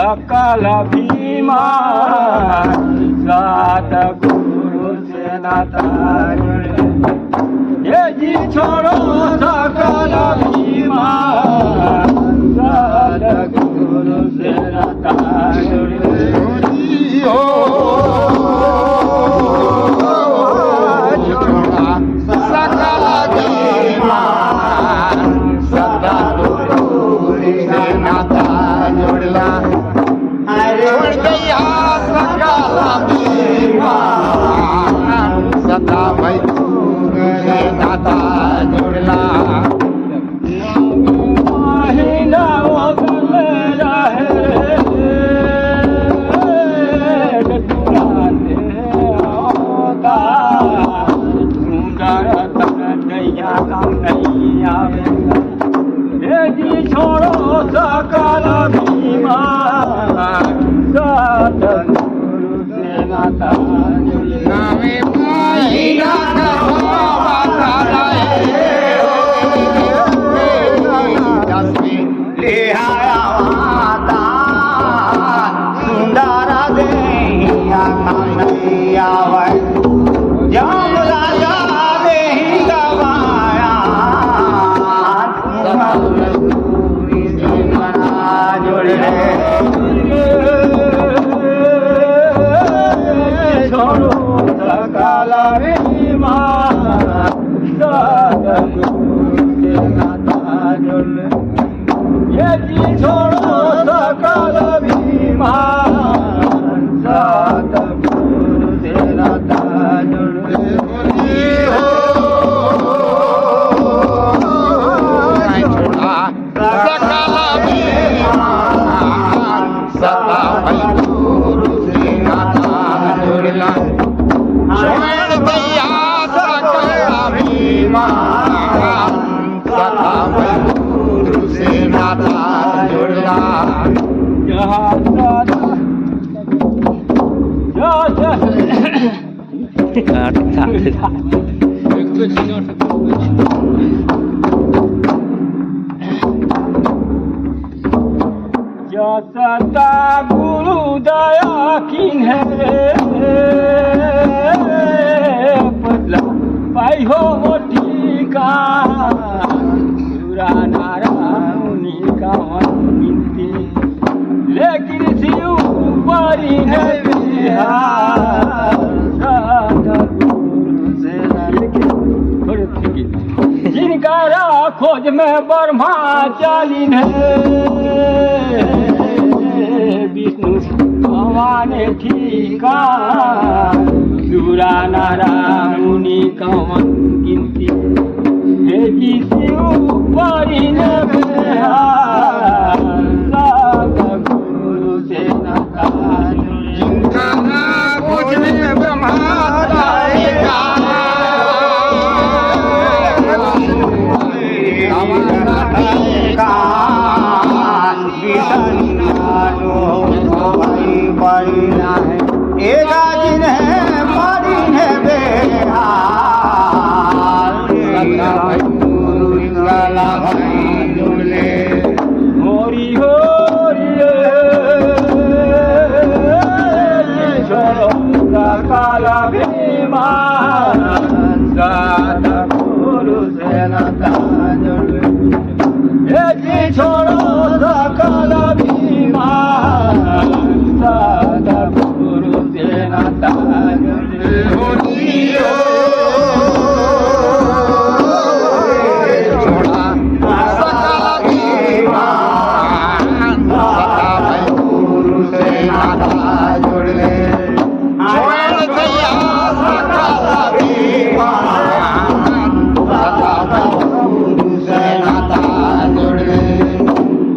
सकल भीमा सतगुरु से नाता जुड़े। ये जी छोड़ो सकल भीमा सतगुरु से नाता जुड़े। सदा भाई नाता जुड़ला महीना छोड़ो सकल भीमा सतगुरु से नाता नामे महीना ले आया माता सुंदर देहिया कन्हैया जब राजा देहि गवाया सतगुरु से नाता जुड़े। छोड़ो सकल भीमा सतगुरु से नाता जुड़े। ये जी छोड़ो सकल भीमा सतगुरु से नाता जुड़े। सता गुरु दया किन्हे बदला पाई हो मोटिका नारायणी का गिनती लेकिन शिव परी है सतगुरु से जिनका खोज में ब्रह्मचारिण है विष्णु भगवान ठीका सूरा नारायणी कवन गिनती हे जी शिव परी सतगुरु से नाता होरी होरी छोड़ो सकल भीमा सतगुरु से नाता जुड़े। ये जी छोड़ो सकल भीमा सतगुरु से नाता जुड़े।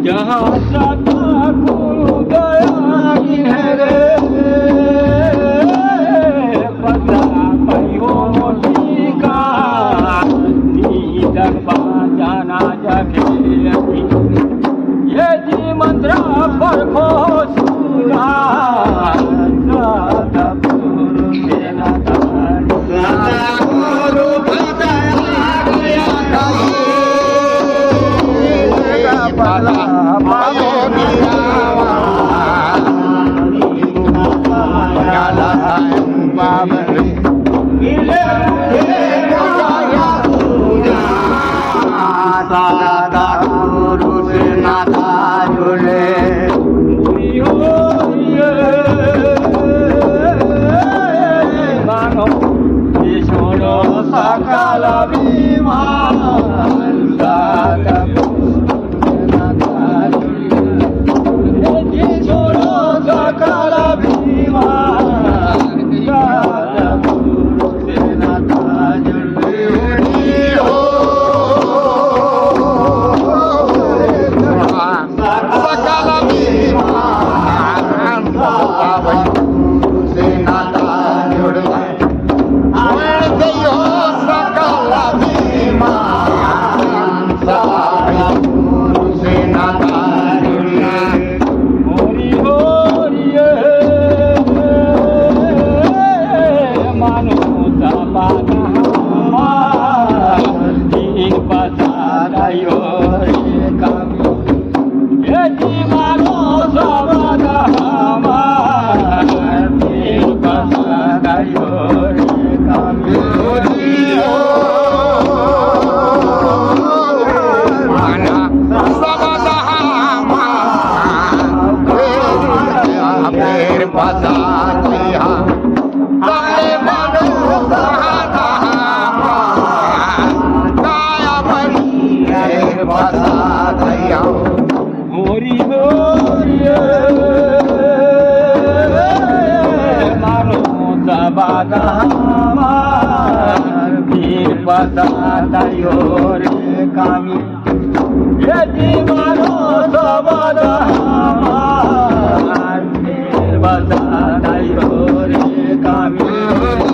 जहाँ सतगुरु दया रे पता पाइयो मोटिका नीदर जाना जगे ये जी मंत्र पर खो सुना सतगुरु से नाता सतगुरु पायो पुरुष नाथा जुड़े मानो छोड़ो सकल विमान छोड़ो सकल कामी यदि मानो सबद बसायो रे कामी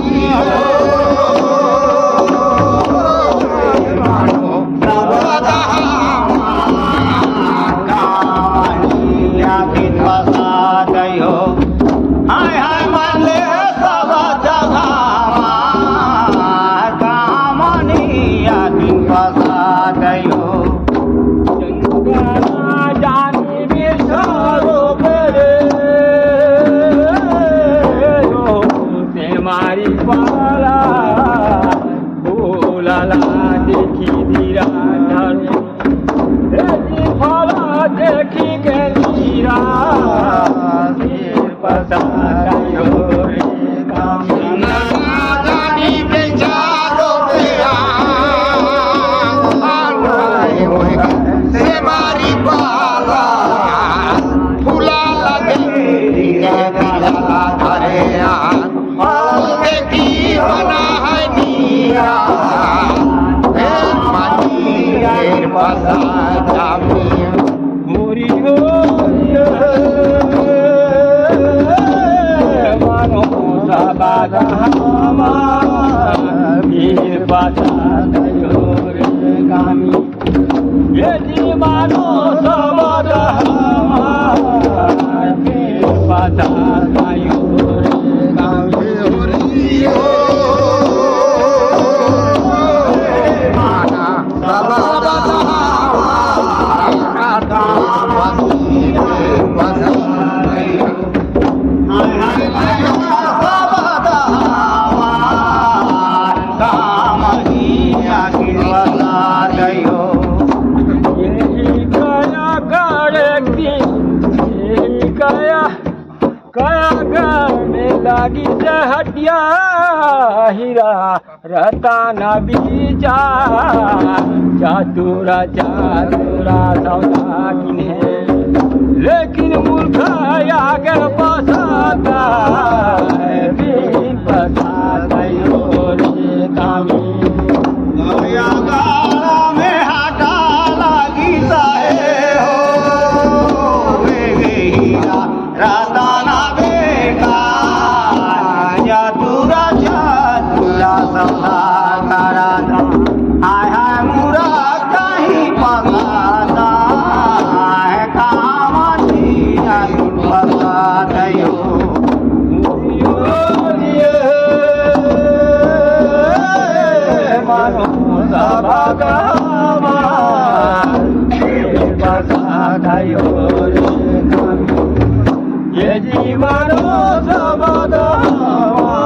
हीरा रतन बीजा चतुरा चतुरा सौदा किन्हे लेकिन मूर्ख आगे पसाता बिन पसाता रे कामी में हाटा लगी हो हीरा रतन हाय हाय मुरा कहीं पगाता है कामनिया पगाता मानो सबगामा पगाता ये जीवनो सबगामा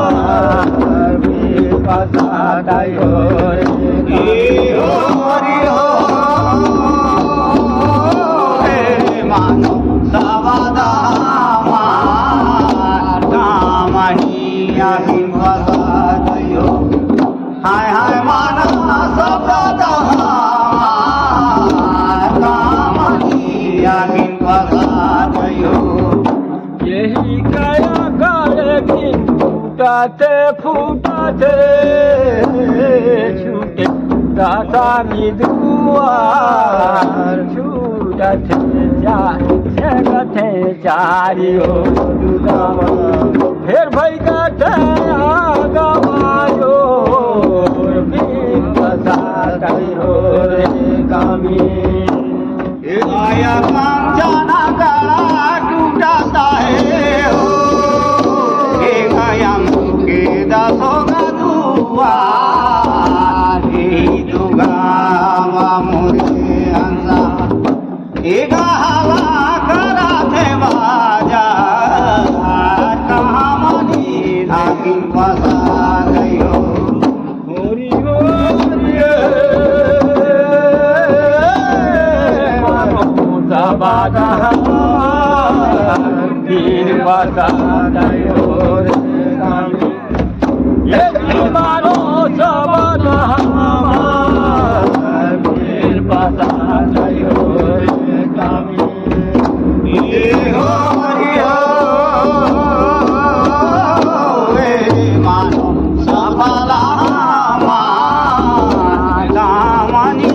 पगाता फुटाते फुटाते छूटे दातानी दुआर छूटते जगते चारियो फिर भाई गते गवायो बीन पसायो रे कामी आया जाना गला टूटाता है हो गया मुके दासों का दुआ दुगा मोरे अंसा एक हवा करा थे बाजा कहाँ मनी नागिन पसा गयो होरी होरी बादा तीन बादा दयो रे कामी ये मानो सबद तीन बादा दयो रे कामी ये हो मानो सबला दामनी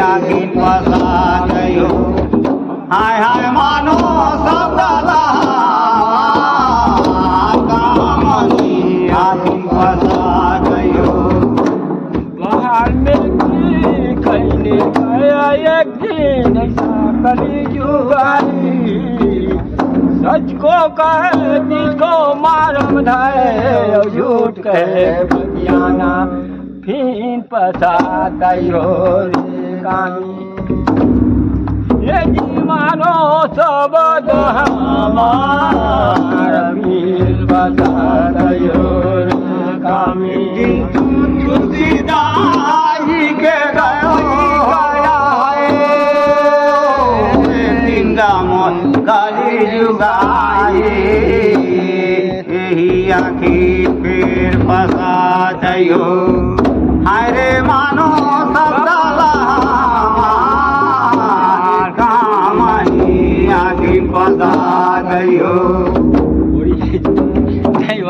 आगे पसा गयो हाय हाय मानो सबला दामनी आगे पसा गयो बाहर में कहने गया एक दिन ऐसा कली जुगाई सच को कहे जिसको मालूम धाए झूठ कहे बतियाना फिर पसाता हो रे कामी ये जीवानो सबद हमार फिर पसाता हो रे कामी तुलसीदाई के गयो गया है वृंदावन काली जुगाई यही आखी फिर फसा जाइयो हाय रे मानो सबला कामनी आखी फसा गयो नहीं